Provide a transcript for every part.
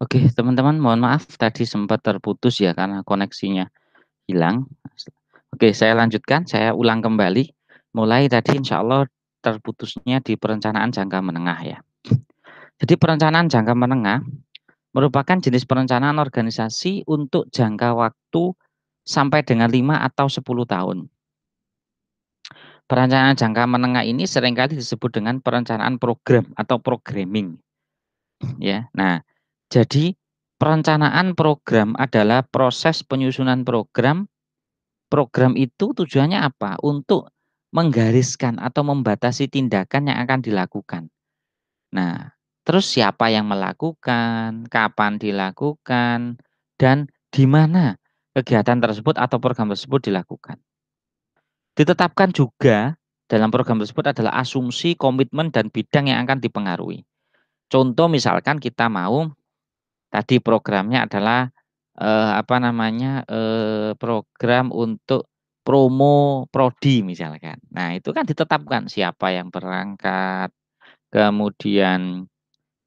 Oke, teman-teman, mohon maaf tadi sempat terputus ya karena koneksinya hilang. Oke, saya lanjutkan, saya ulang kembali. Mulai tadi insya Allah terputusnya di perencanaan jangka menengah ya. Jadi perencanaan jangka menengah merupakan jenis perencanaan organisasi untuk jangka waktu sampai dengan 5 atau 10 tahun. Perencanaan jangka menengah ini seringkali disebut dengan perencanaan program atau programming ya. Nah, jadi perencanaan program adalah proses penyusunan program. Program itu tujuannya apa? Untuk menggariskan atau membatasi tindakan yang akan dilakukan. Nah, terus siapa yang melakukan, kapan dilakukan, dan di mana kegiatan tersebut atau program tersebut dilakukan. Ditetapkan juga dalam program tersebut adalah asumsi, komitmen, dan bidang yang akan dipengaruhi. Contoh misalkan kita mau tadi programnya adalah program untuk promo prodi misalkan. Nah, itu kan ditetapkan siapa yang berangkat, kemudian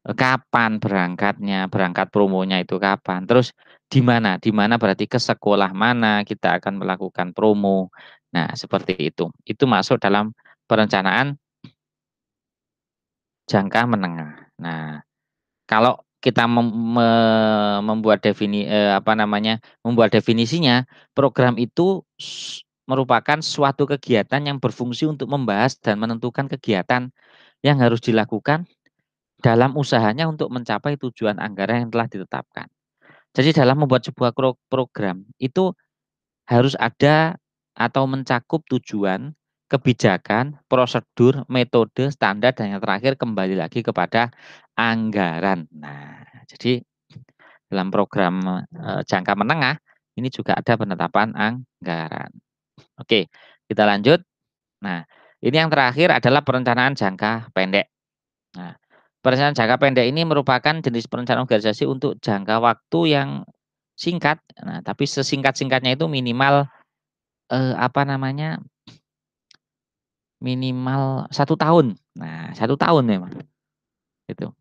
kapan berangkatnya, berangkat promonya itu kapan, terus di mana? Di mana berarti ke sekolah mana kita akan melakukan promo. Nah, seperti itu. Itu masuk dalam perencanaan jangka menengah. Nah, kalau kita membuat definisinya, program itu merupakan suatu kegiatan yang berfungsi untuk membahas dan menentukan kegiatan yang harus dilakukan dalam usahanya untuk mencapai tujuan anggaran yang telah ditetapkan. Jadi dalam membuat sebuah program itu harus ada atau mencakup tujuan, kebijakan, prosedur, metode, standar, dan yang terakhir kembali lagi kepada anggaran. Nah, jadi dalam program jangka menengah ini juga ada penetapan anggaran. Oke, kita lanjut. Nah, ini yang terakhir adalah perencanaan jangka pendek. Nah, perencanaan jangka pendek ini merupakan jenis perencanaan organisasi untuk jangka waktu yang singkat. Nah, tapi sesingkat-singkatnya itu minimal eh, apa namanya minimal 1 tahun. Nah, 1 tahun memang itu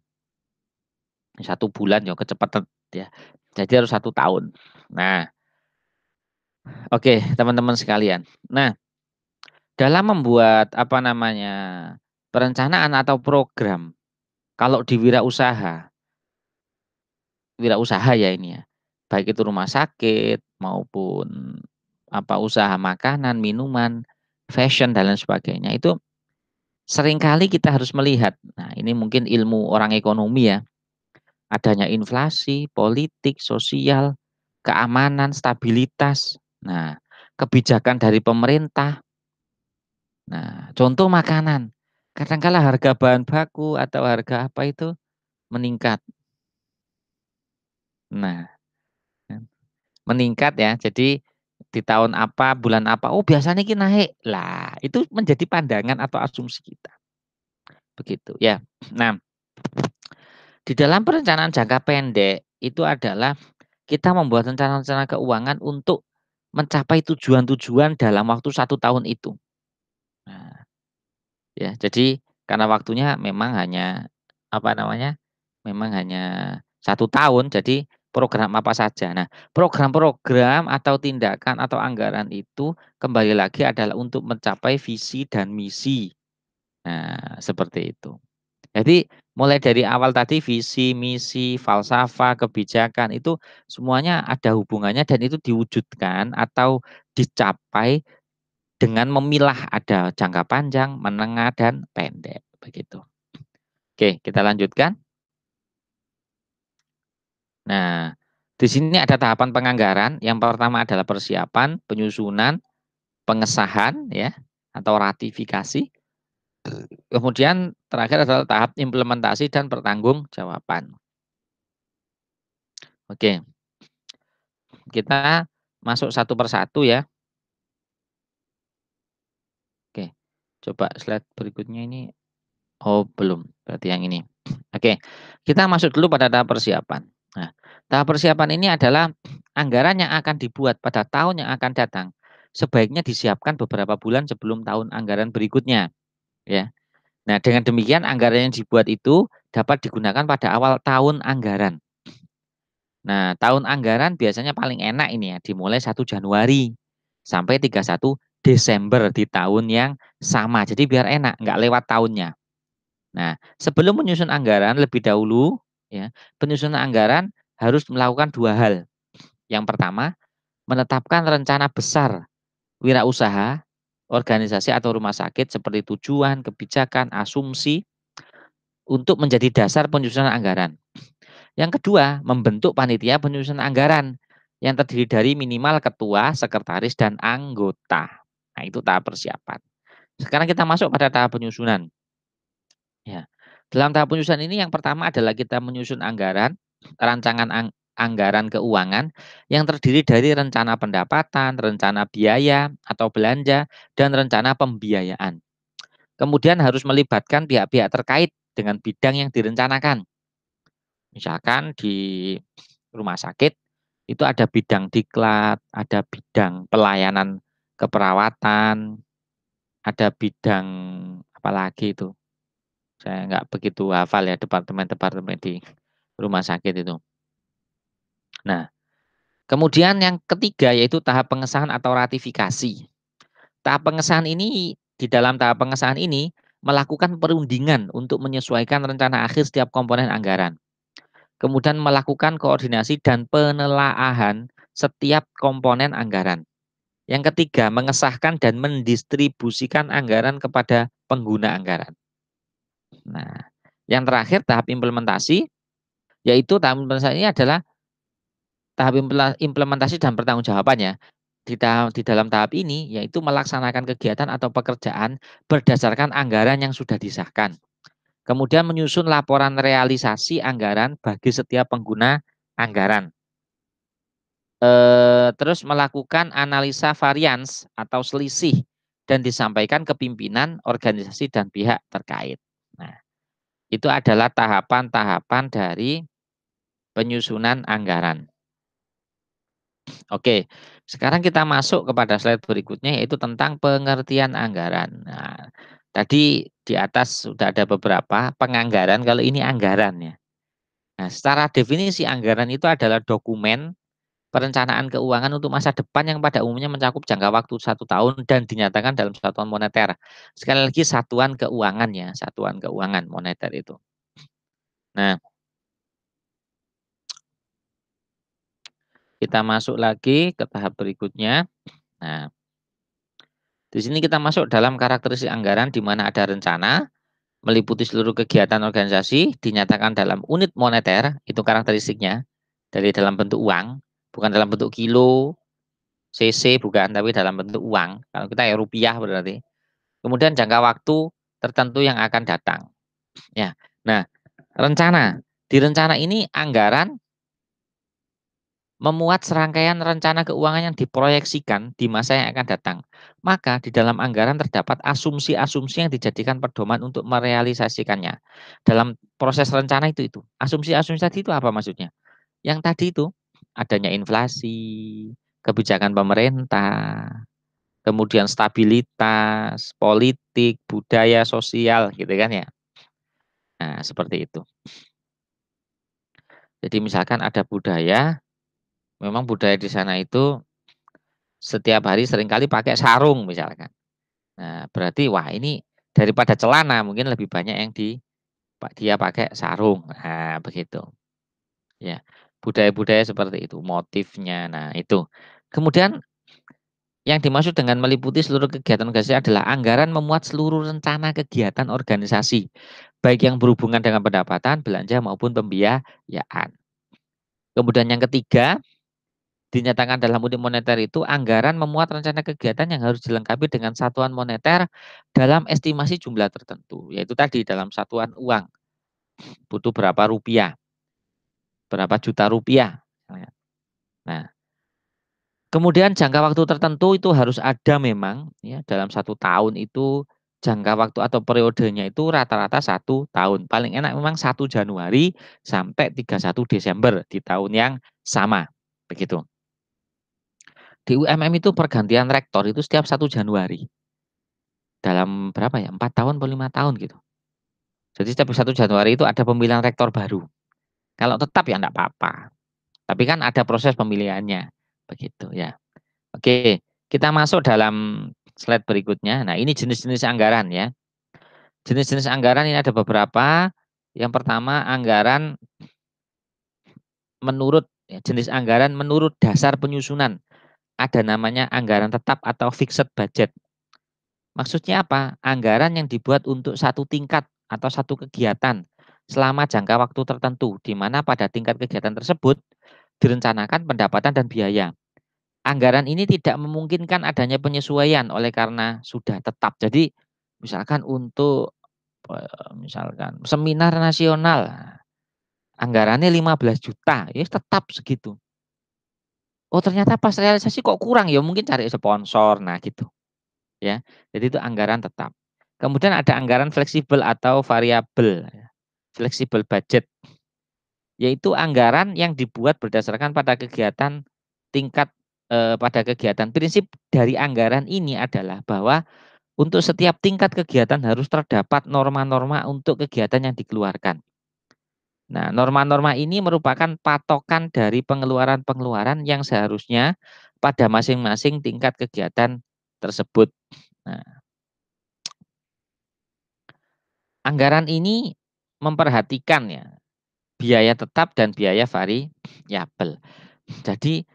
1 bulan ya kecepatan ya. Jadi harus 1 tahun. Nah, oke teman-teman sekalian. Nah, dalam membuat perencanaan atau program, kalau di wirausaha ya ini ya, baik itu rumah sakit maupun usaha makanan, minuman, fashion dan lain sebagainya itu seringkali kita harus melihat. Nah, ini mungkin ilmu orang ekonomi ya, adanya inflasi, politik, sosial, keamanan, stabilitas. Nah, kebijakan dari pemerintah. Nah, contoh makanan. Kadangkala harga bahan baku atau harga apa itu meningkat. Nah, meningkat ya. Jadi di tahun apa, bulan apa, oh biasanya ini naik. Lah, itu menjadi pandangan atau asumsi kita. Begitu ya. Nah, di dalam perencanaan jangka pendek itu adalah kita membuat rencana-rencana keuangan untuk mencapai tujuan-tujuan dalam waktu 1 tahun itu. Nah, ya, jadi karena waktunya memang hanya apa namanya, memang hanya 1 tahun, jadi program apa saja. Nah, program-program atau tindakan atau anggaran itu kembali lagi adalah untuk mencapai visi dan misi. Nah, seperti itu. Jadi mulai dari awal tadi visi, misi, falsafah, kebijakan itu semuanya ada hubungannya dan itu diwujudkan atau dicapai dengan memilah ada jangka panjang, menengah, dan pendek. Begitu. Oke, kita lanjutkan. Nah, di sini ada tahapan penganggaran. Yang pertama adalah persiapan, penyusunan, pengesahan ya atau ratifikasi. Kemudian terakhir adalah tahap implementasi dan pertanggungjawaban. Oke, kita masuk satu persatu ya. Oke, coba slide berikutnya ini. Oh, belum. Berarti yang ini. Oke, kita masuk dulu pada tahap persiapan. Nah, tahap persiapan ini adalah anggaran yang akan dibuat pada tahun yang akan datang. Sebaiknya disiapkan beberapa bulan sebelum tahun anggaran berikutnya, ya. Nah, dengan demikian anggaran yang dibuat itu dapat digunakan pada awal tahun anggaran. Nah, tahun anggaran biasanya paling enak ini ya, dimulai 1 Januari sampai 31 Desember di tahun yang sama. Jadi biar enak, nggak lewat tahunnya. Nah, sebelum menyusun anggaran lebih dahulu, ya, penyusunan anggaran harus melakukan 2 hal. Yang pertama, menetapkan rencana besar wirausaha, organisasi atau rumah sakit seperti tujuan, kebijakan, asumsi untuk menjadi dasar penyusunan anggaran. Yang kedua, membentuk panitia penyusunan anggaran yang terdiri dari minimal ketua, sekretaris, dan anggota. Nah, itu tahap persiapan. Sekarang kita masuk pada tahap penyusunan. Ya. Dalam tahap penyusunan ini yang pertama adalah kita menyusun anggaran, rancangan anggaran keuangan yang terdiri dari rencana pendapatan, rencana biaya atau belanja, dan rencana pembiayaan. Kemudian harus melibatkan pihak-pihak terkait dengan bidang yang direncanakan. Misalkan di rumah sakit itu ada bidang diklat, ada bidang pelayanan keperawatan, ada bidang apalagi itu. Saya nggak begitu hafal ya departemen-departemen di rumah sakit itu. Nah, kemudian yang ketiga yaitu tahap pengesahan atau ratifikasi. Tahap pengesahan ini di dalam tahap pengesahan ini melakukan perundingan untuk menyesuaikan rencana akhir setiap komponen anggaran. Kemudian melakukan koordinasi dan penelaahan setiap komponen anggaran. Yang ketiga, mengesahkan dan mendistribusikan anggaran kepada pengguna anggaran. Nah, yang terakhir tahap implementasi, yaitu tahap implementasi ini adalah tahap implementasi dan pertanggungjawabannya. Di dalam tahap ini, yaitu melaksanakan kegiatan atau pekerjaan berdasarkan anggaran yang sudah disahkan. Kemudian menyusun laporan realisasi anggaran bagi setiap pengguna anggaran. Terus melakukan analisa varians atau selisih dan disampaikan ke pimpinan organisasi dan pihak terkait. Nah, itu adalah tahapan-tahapan dari penyusunan anggaran. Oke, sekarang kita masuk kepada slide berikutnya yaitu tentang pengertian anggaran. Nah, tadi di atas sudah ada beberapa penganggaran, kalau ini anggaran ya. Nah, secara definisi anggaran itu adalah dokumen perencanaan keuangan untuk masa depan yang pada umumnya mencakup jangka waktu 1 tahun dan dinyatakan dalam satuan moneter. Sekali lagi satuan keuangan ya, satuan keuangan moneter itu. Nah, kita masuk lagi ke tahap berikutnya. Nah, di sini kita masuk dalam karakteristik anggaran di mana ada rencana, meliputi seluruh kegiatan organisasi, dinyatakan dalam unit moneter, itu karakteristiknya, dari dalam bentuk uang, bukan dalam bentuk kilo, cc, bukan, tapi dalam bentuk uang. Kalau kita ya rupiah berarti. Kemudian jangka waktu tertentu yang akan datang. Ya. Nah, rencana. Di rencana ini anggaran memuat serangkaian rencana keuangan yang diproyeksikan di masa yang akan datang. Maka di dalam anggaran terdapat asumsi-asumsi yang dijadikan pedoman untuk merealisasikannya. Dalam proses rencana itu. Asumsi-asumsi tadi itu apa maksudnya? Yang tadi itu adanya inflasi, kebijakan pemerintah, kemudian stabilitas, politik, budaya, sosial gitu kan ya. Nah, seperti itu. Jadi misalkan ada budaya, memang budaya di sana itu setiap hari seringkali pakai sarung misalkan. Nah, berarti wah ini daripada celana mungkin lebih banyak yang dia pakai sarung. Nah, begitu. Ya. Budaya-budaya seperti itu, motifnya. Nah, itu. Kemudian yang dimaksud dengan meliputi seluruh kegiatan organisasi adalah anggaran memuat seluruh rencana kegiatan organisasi, baik yang berhubungan dengan pendapatan, belanja maupun pembiayaan. Kemudian yang ketiga, dinyatakan dalam unit moneter itu anggaran memuat rencana kegiatan yang harus dilengkapi dengan satuan moneter dalam estimasi jumlah tertentu, yaitu tadi dalam satuan uang, butuh berapa rupiah, berapa juta rupiah. Nah, kemudian jangka waktu tertentu itu harus ada memang ya dalam 1 tahun itu jangka waktu atau periodenya itu rata-rata 1 tahun. Paling enak memang 1 Januari sampai 31 Desember di tahun yang sama. Begitu. Di UMM itu pergantian rektor itu setiap 1 Januari. Dalam berapa ya? 4 tahun atau 5 tahun gitu. Jadi setiap 1 Januari itu ada pemilihan rektor baru. Kalau tetap ya enggak apa-apa. Tapi kan ada proses pemilihannya, begitu ya. Oke, kita masuk dalam slide berikutnya. Nah, ini jenis-jenis anggaran ya. Jenis-jenis anggaran ini ada beberapa. Yang pertama, anggaran menurut jenis anggaran menurut dasar penyusunan. Ada namanya anggaran tetap atau fixed budget. Maksudnya apa? Anggaran yang dibuat untuk satu tingkat atau satu kegiatan selama jangka waktu tertentu, di mana pada tingkat kegiatan tersebut direncanakan pendapatan dan biaya. Anggaran ini tidak memungkinkan adanya penyesuaian oleh karena sudah tetap. Jadi misalkan untuk misalkan seminar nasional, anggarannya 15 juta, ya tetap segitu. Oh ternyata pas realisasi kok kurang ya, mungkin cari sponsor, nah gitu ya. Jadi itu anggaran tetap. Kemudian ada anggaran fleksibel atau variabel, fleksibel budget, yaitu anggaran yang dibuat berdasarkan pada kegiatan tingkat pada kegiatan. Prinsip dari anggaran ini adalah bahwa untuk setiap tingkat kegiatan harus terdapat norma-norma untuk kegiatan yang dikeluarkan. Nah, norma-norma ini merupakan patokan dari pengeluaran-pengeluaran yang seharusnya pada masing-masing tingkat kegiatan tersebut. Nah, anggaran ini memperhatikan ya biaya tetap dan biaya variabel. Jadi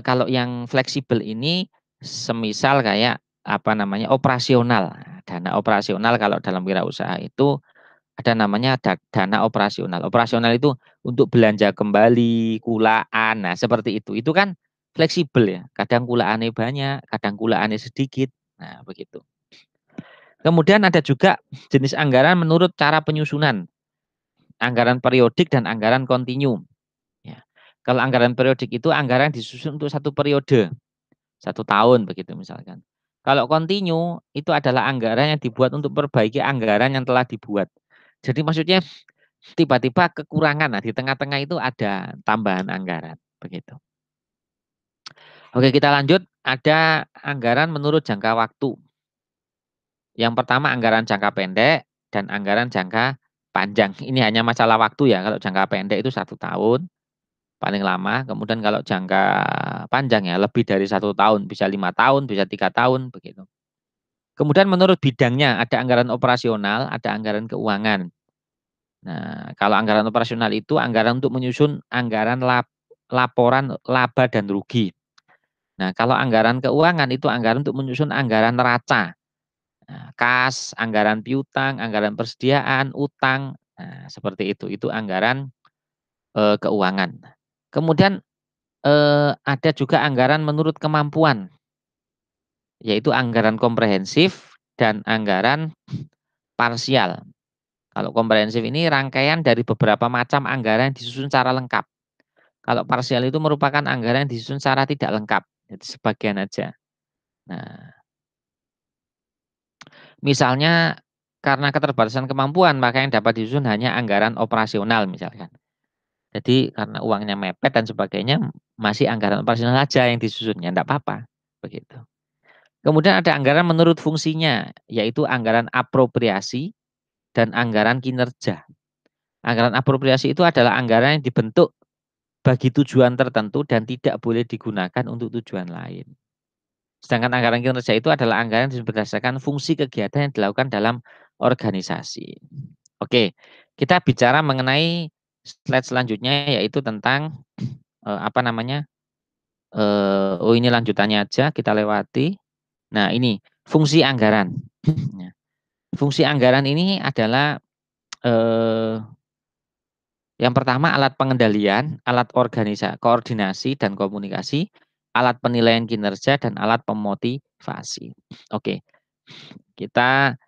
kalau yang fleksibel ini semisal kayak apa namanya operasional. Dana operasional kalau dalam wirausaha itu ada namanya dana operasional. Operasional itu untuk belanja kembali, kulaan. Nah, seperti itu. Itu kan fleksibel ya. Kadang kulaannya banyak, kadang kulaannya sedikit. Nah, begitu. Kemudian ada juga jenis anggaran menurut cara penyusunan. Anggaran periodik dan anggaran kontinu. Ya. Kalau anggaran periodik itu anggaran disusun untuk satu periode, 1 tahun begitu misalkan. Kalau kontinu itu adalah anggaran yang dibuat untuk perbaiki anggaran yang telah dibuat. Jadi maksudnya tiba-tiba kekurangan, nah di tengah-tengah itu ada tambahan anggaran, begitu. Oke kita lanjut, ada anggaran menurut jangka waktu. Yang pertama anggaran jangka pendek dan anggaran jangka panjang. Ini hanya masalah waktu ya, kalau jangka pendek itu 1 tahun, paling lama. Kemudian kalau jangka panjang ya lebih dari 1 tahun, bisa 5 tahun, bisa 3 tahun, begitu. Kemudian menurut bidangnya ada anggaran operasional, ada anggaran keuangan. Nah, kalau anggaran operasional itu anggaran untuk menyusun anggaran laporan laba dan rugi. Nah, kalau anggaran keuangan itu anggaran untuk menyusun anggaran neraca, nah, kas, anggaran piutang, anggaran persediaan, utang, nah, seperti itu. Itu anggaran keuangan. Kemudian ada juga anggaran menurut kemampuan, yaitu anggaran komprehensif dan anggaran parsial. Kalau komprehensif ini rangkaian dari beberapa macam anggaran yang disusun secara lengkap. Kalau parsial itu merupakan anggaran yang disusun secara tidak lengkap, jadi sebagian aja. Nah, misalnya karena keterbatasan kemampuan, maka yang dapat disusun hanya anggaran operasional misalkan. Jadi karena uangnya mepet dan sebagainya, masih anggaran operasional saja yang disusun, ya enggak apa-apa, begitu. Kemudian ada anggaran menurut fungsinya, yaitu anggaran apropriasi dan anggaran kinerja. Anggaran apropriasi itu adalah anggaran yang dibentuk bagi tujuan tertentu dan tidak boleh digunakan untuk tujuan lain. Sedangkan anggaran kinerja itu adalah anggaran yang berdasarkan fungsi kegiatan yang dilakukan dalam organisasi. Oke, kita bicara mengenai slide selanjutnya yaitu tentang apa namanya? Oh ini lanjutannya aja kita lewati. Nah, ini fungsi anggaran. Ya. Fungsi anggaran ini adalah yang pertama alat pengendalian, alat koordinasi dan komunikasi, alat penilaian kinerja dan alat pemotivasi. Oke, kita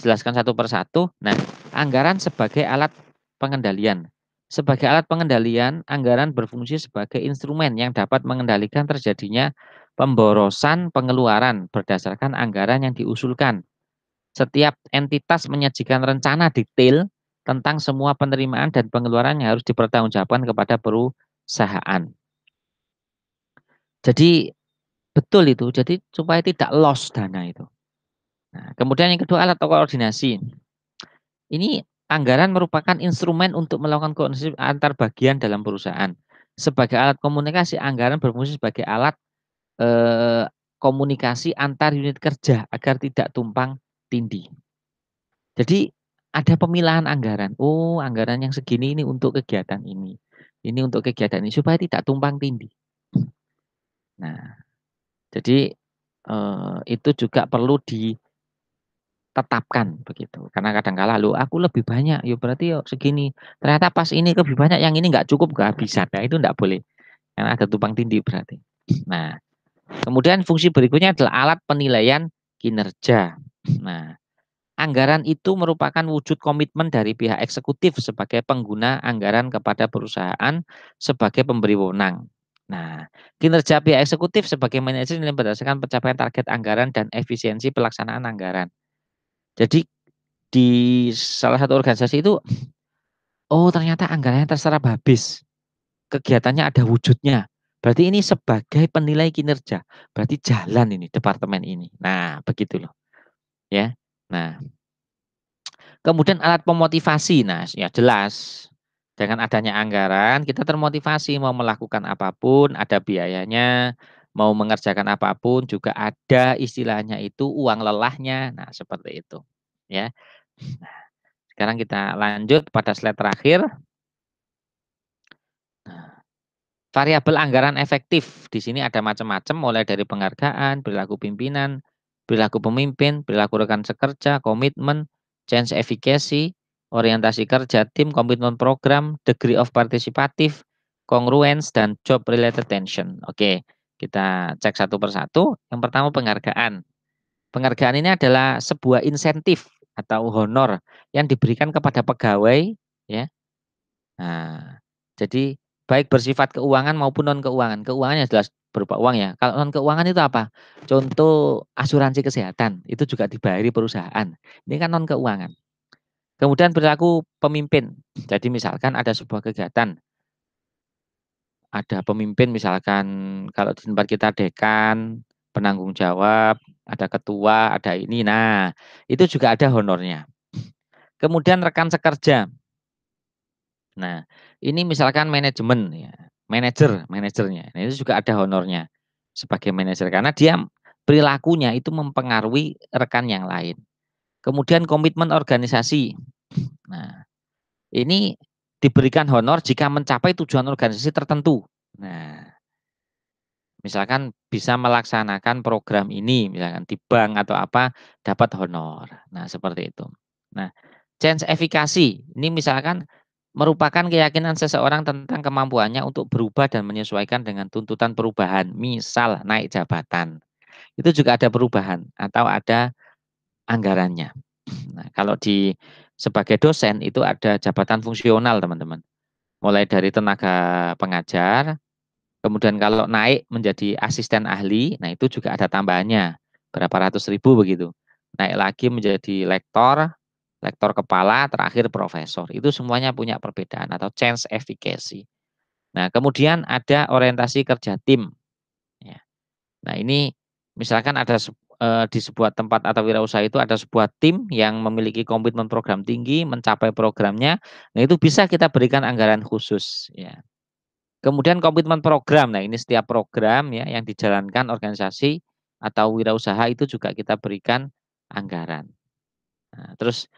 jelaskan satu persatu. Nah, anggaran sebagai alat pengendalian. Sebagai alat pengendalian, anggaran berfungsi sebagai instrumen yang dapat mengendalikan terjadinya pemborosan pengeluaran berdasarkan anggaran yang diusulkan. Setiap entitas menyajikan rencana detail tentang semua penerimaan dan pengeluaran yang harus dipertanggungjawabkan kepada perusahaan. Jadi betul itu, jadi supaya tidak loss dana itu. Nah, kemudian yang kedua alat koordinasi. Ini Anggaran merupakan instrumen untuk melakukan koordinasi antar bagian dalam perusahaan. Sebagai alat komunikasi, anggaran berfungsi sebagai alat komunikasi antar unit kerja agar tidak tumpang tindih. Jadi ada pemilahan anggaran. Oh, anggaran yang segini ini untuk kegiatan ini. Ini untuk kegiatan ini supaya tidak tumpang tindih. Nah, jadi itu juga perlu ditetapkan begitu. Karena kadang-kala lu aku lebih banyak, ya berarti yo segini. Ternyata pas ini lebih banyak, yang ini nggak cukup, kehabisan. Nah, itu nggak boleh. Karena ada tumpang tindih berarti. Nah, kemudian fungsi berikutnya adalah alat penilaian kinerja. Nah, anggaran itu merupakan wujud komitmen dari pihak eksekutif sebagai pengguna anggaran kepada perusahaan sebagai pemberi wewenang. Nah, kinerja pihak eksekutif sebagai manajer ini berdasarkan pencapaian target anggaran dan efisiensi pelaksanaan anggaran. Jadi di salah satu organisasi itu, oh ternyata anggarannya terserap habis, kegiatannya ada wujudnya. Berarti ini sebagai penilai kinerja. Berarti jalan ini departemen ini. Nah, begitu loh, ya. Nah, kemudian alat pemotivasi. Nah, ya jelas. Dengan adanya anggaran, kita termotivasi mau melakukan apapun, ada biayanya, mau mengerjakan apapun juga ada istilahnya itu uang lelahnya. Nah, seperti itu. Ya. Nah, sekarang kita lanjut pada slide terakhir. Nah, variabel anggaran efektif. Di sini ada macam-macam mulai dari penghargaan, perilaku pimpinan, perilaku pemimpin, perilaku rekan sekerja, komitmen, change efficacy, orientasi kerja tim, komitmen program, degree of participative, congruence, dan job related tension. Oke, kita cek satu persatu. Yang pertama penghargaan. Penghargaan ini adalah sebuah insentif atau honor yang diberikan kepada pegawai, ya. Nah, jadi baik bersifat keuangan maupun non keuangan. Keuangannya jelas berupa uang ya. Kalau non keuangan itu apa? Contoh asuransi kesehatan itu juga dibayari perusahaan. Ini kan non keuangan. Kemudian perilaku pemimpin. Jadi misalkan ada sebuah kegiatan, ada pemimpin misalkan kalau di tempat kita dekan, penanggung jawab, ada ketua, ada ini. Nah, itu juga ada honornya. Kemudian rekan sekerja. Nah, ini misalkan manajemen ya, manajernya. Nah, itu juga ada honornya sebagai manajer karena dia perilakunya itu mempengaruhi rekan yang lain. Kemudian komitmen organisasi. Nah, ini diberikan honor jika mencapai tujuan organisasi tertentu. Nah, misalkan bisa melaksanakan program ini, misalkan di bank atau apa, dapat honor. Nah, seperti itu. Nah, change efikasi, ini misalkan merupakan keyakinan seseorang tentang kemampuannya untuk berubah dan menyesuaikan dengan tuntutan perubahan. Misal naik jabatan, itu juga ada perubahan atau ada anggarannya. Nah, kalau di sebagai dosen itu ada jabatan fungsional, teman-teman. Mulai dari tenaga pengajar. Kemudian kalau naik menjadi asisten ahli, nah itu juga ada tambahannya, berapa ratus ribu begitu. Naik lagi menjadi lektor, lektor kepala, terakhir profesor. Itu semuanya punya perbedaan atau change efficacy. Nah, kemudian ada orientasi kerja tim. Ya. Nah, ini misalkan ada di sebuah tempat atau wirausaha itu ada sebuah tim yang memiliki komitmen program tinggi, mencapai programnya. Nah, itu bisa kita berikan anggaran khusus. Ya. Kemudian komitmen program. Nah, ini setiap program ya yang dijalankan organisasi atau wirausaha itu juga kita berikan anggaran. Nah, terus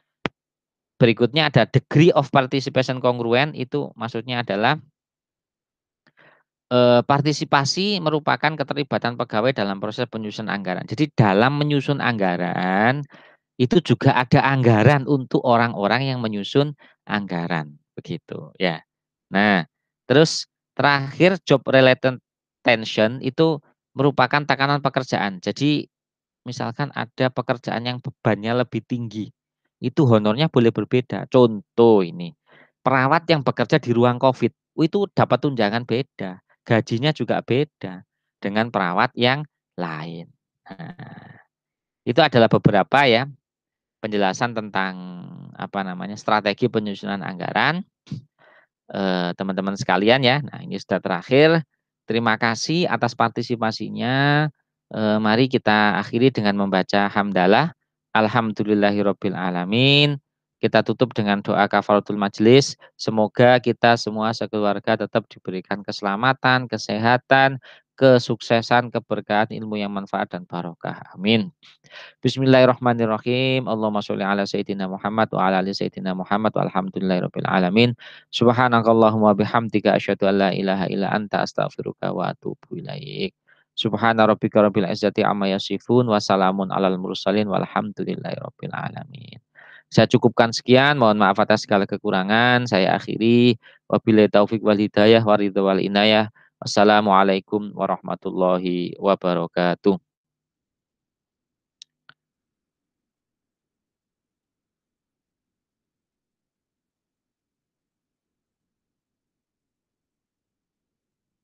berikutnya ada degree of participation congruent, itu maksudnya adalah partisipasi merupakan keterlibatan pegawai dalam proses penyusunan anggaran. Jadi dalam menyusun anggaran itu juga ada anggaran untuk orang-orang yang menyusun anggaran, begitu ya. Nah, terus terakhir job related tension itu merupakan tekanan pekerjaan. Jadi misalkan ada pekerjaan yang bebannya lebih tinggi, itu honornya boleh berbeda. Contoh ini, perawat yang bekerja di ruang COVID, itu dapat tunjangan beda, gajinya juga beda dengan perawat yang lain. Nah, itu adalah beberapa ya penjelasan tentang apa namanya strategi penyusunan anggaran, teman-teman sekalian ya. Nah, ini sudah terakhir. Terima kasih atas partisipasinya. Mari kita akhiri dengan membaca hamdalah. Alhamdulillahirobbil alamin. kita tutup dengan doa kafaratul majlis. Semoga kita semua sekeluarga tetap diberikan keselamatan, kesehatan, kesuksesan, keberkahan, ilmu yang manfaat dan barokah. Amin. Bismillahirrahmanirrahim. Allahumma sholli ala sayyidina Muhammad wa ala ali sayyidina Muhammad walhamdulillahirabbil alamin. Subhanakallahumma bihamdika asyhadu an la ilaha illa anta astaghfiruka wa atubu ilaik. Subhana rabbika rabbil izzati amma yasifun wa salamun alal mursalin walhamdulillahirabbil alamin. Saya cukupkan sekian, mohon maaf atas segala kekurangan. Saya akhiri. Wabillahi taufik wal hidayah wa ridha wal inayah. Wassalamualaikum warahmatullahi wabarakatuh.